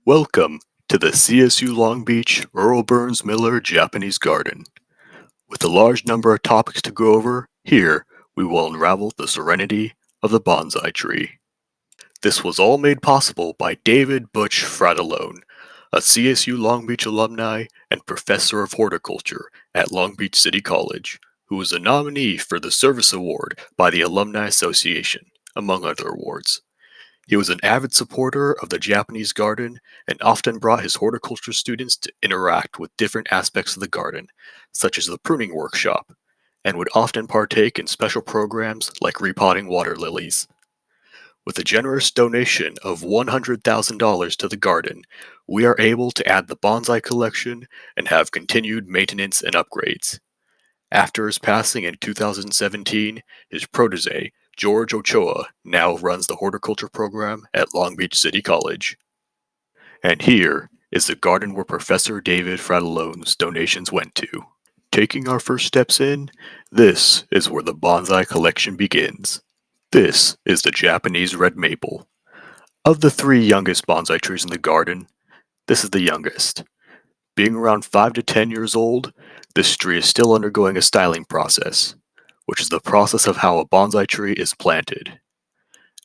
Welcome to the CSU Long Beach Earl Burns Miller Japanese Garden. With a large number of topics to go over, here we will unravel the serenity of the bonsai tree. This was all made possible by David Butch Fratellone, a CSU Long Beach alumni and professor of horticulture at Long Beach City College, who was a nominee for the Service Award by the Alumni Association, among other awards. He was an avid supporter of the Japanese garden and often brought his horticulture students to interact with different aspects of the garden, such as the pruning workshop, and would often partake in special programs like repotting water lilies. With a generous donation of $100,000 to the garden, we are able to add the bonsai collection and have continued maintenance and upgrades. After his passing in 2017, his protege, George Ochoa, now runs the horticulture program at Long Beach City College. And here is the garden where Professor David Fratellone's donations went to. Taking our first steps in, this is where the bonsai collection begins. This is the Japanese red maple. Of the three youngest bonsai trees in the garden, this is the youngest. Being around 5 to 10 years old, this tree is still undergoing a styling process, which is the process of how a bonsai tree is planted.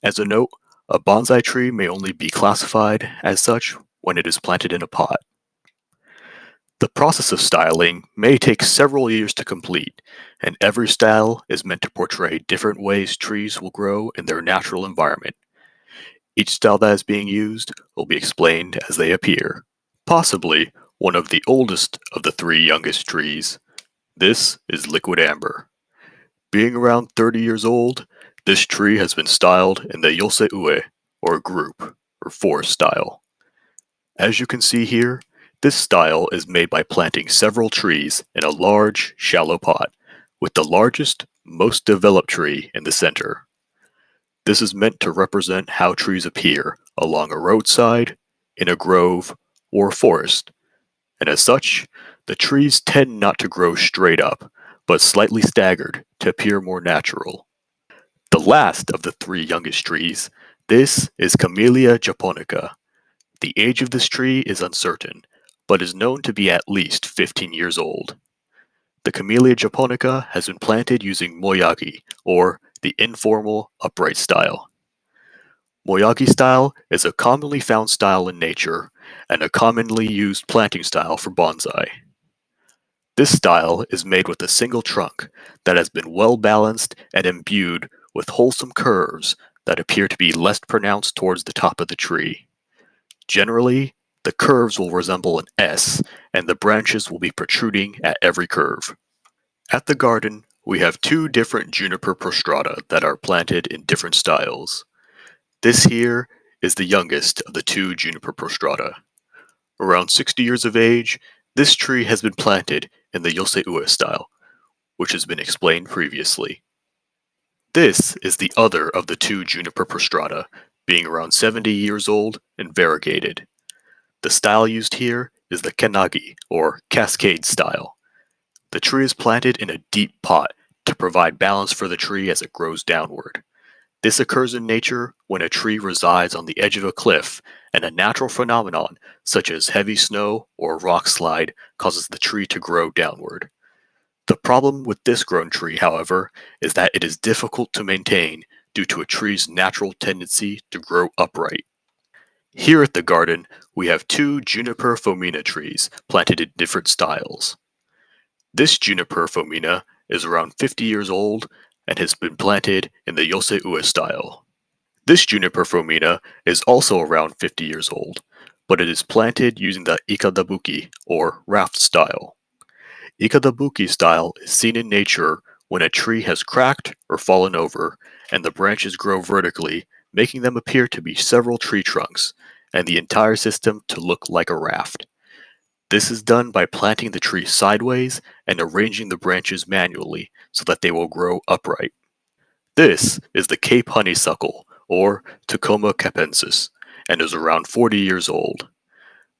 As a note, a bonsai tree may only be classified as such when it is planted in a pot. The process of styling may take several years to complete, and every style is meant to portray different ways trees will grow in their natural environment. Each style that is being used will be explained as they appear. Possibly one of the oldest of the three youngest trees. This is liquid amber. Being around 30 years old, this tree has been styled in the Yosei-ue, or group, or forest style. As you can see here, this style is made by planting several trees in a large, shallow pot, with the largest, most developed tree in the center. This is meant to represent how trees appear along a roadside, in a grove, or forest, and as such, the trees tend not to grow straight up, but slightly staggered to appear more natural. The last of the three youngest trees, this is Camellia japonica. The age of this tree is uncertain, but is known to be at least 15 years old. The Camellia japonica has been planted using moyagi, or the informal upright style. Moyagi style is a commonly found style in nature and a commonly used planting style for bonsai. This style is made with a single trunk that has been well balanced and imbued with wholesome curves that appear to be less pronounced towards the top of the tree. Generally, the curves will resemble an S, and the branches will be protruding at every curve. At the garden, we have two different juniper prostrata that are planted in different styles. This here is the youngest of the two juniper prostrata. Around 60 years of age, this tree has been planted in the Yosei-ue style, which has been explained previously. This is the other of the two juniper prostrata, being around 70 years old and variegated. The style used here is the Kenagi, or cascade style. The tree is planted in a deep pot to provide balance for the tree as it grows downward. This occurs in nature when a tree resides on the edge of a cliff and a natural phenomenon such as heavy snow or rock slide causes the tree to grow downward. The problem with this grown tree, however, is that it is difficult to maintain due to a tree's natural tendency to grow upright. Here at the garden, we have two juniper fomina trees planted in different styles. This juniper fomina is around 50 years old and has been planted in the Yosei-ue style. This juniper fomina is also around 50 years old, but it is planted using the ikadabuki, or raft style. Ikadabuki style is seen in nature when a tree has cracked or fallen over, and the branches grow vertically, making them appear to be several tree trunks, and the entire system to look like a raft. This is done by planting the tree sideways and arranging the branches manually so that they will grow upright. This is the Cape honeysuckle, or Tacoma capensis, and is around 40 years old.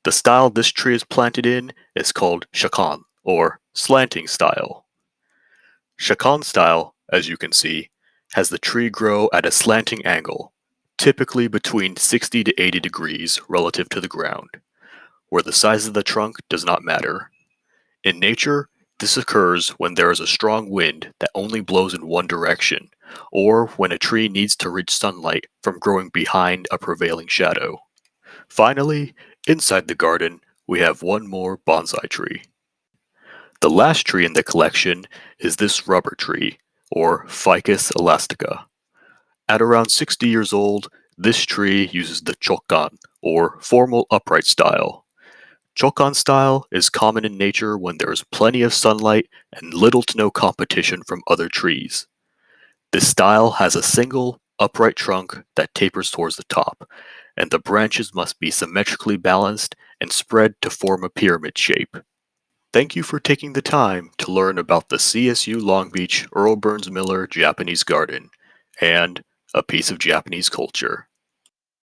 The style this tree is planted in is called shakan, or slanting style. Shakan style, as you can see, has the tree grow at a slanting angle, typically between 60 to 80 degrees relative to the ground, where the size of the trunk does not matter. In nature, this occurs when there is a strong wind that only blows in one direction, or when a tree needs to reach sunlight from growing behind a prevailing shadow. Finally, inside the garden, we have one more bonsai tree. The last tree in the collection is this rubber tree, or Ficus elastica. At around 60 years old, this tree uses the chokan, or formal upright style. Chokan style is common in nature when there is plenty of sunlight and little to no competition from other trees. This style has a single, upright trunk that tapers towards the top, and the branches must be symmetrically balanced and spread to form a pyramid shape. Thank you for taking the time to learn about the CSU Long Beach Earl Burns Miller Japanese Garden and a piece of Japanese culture.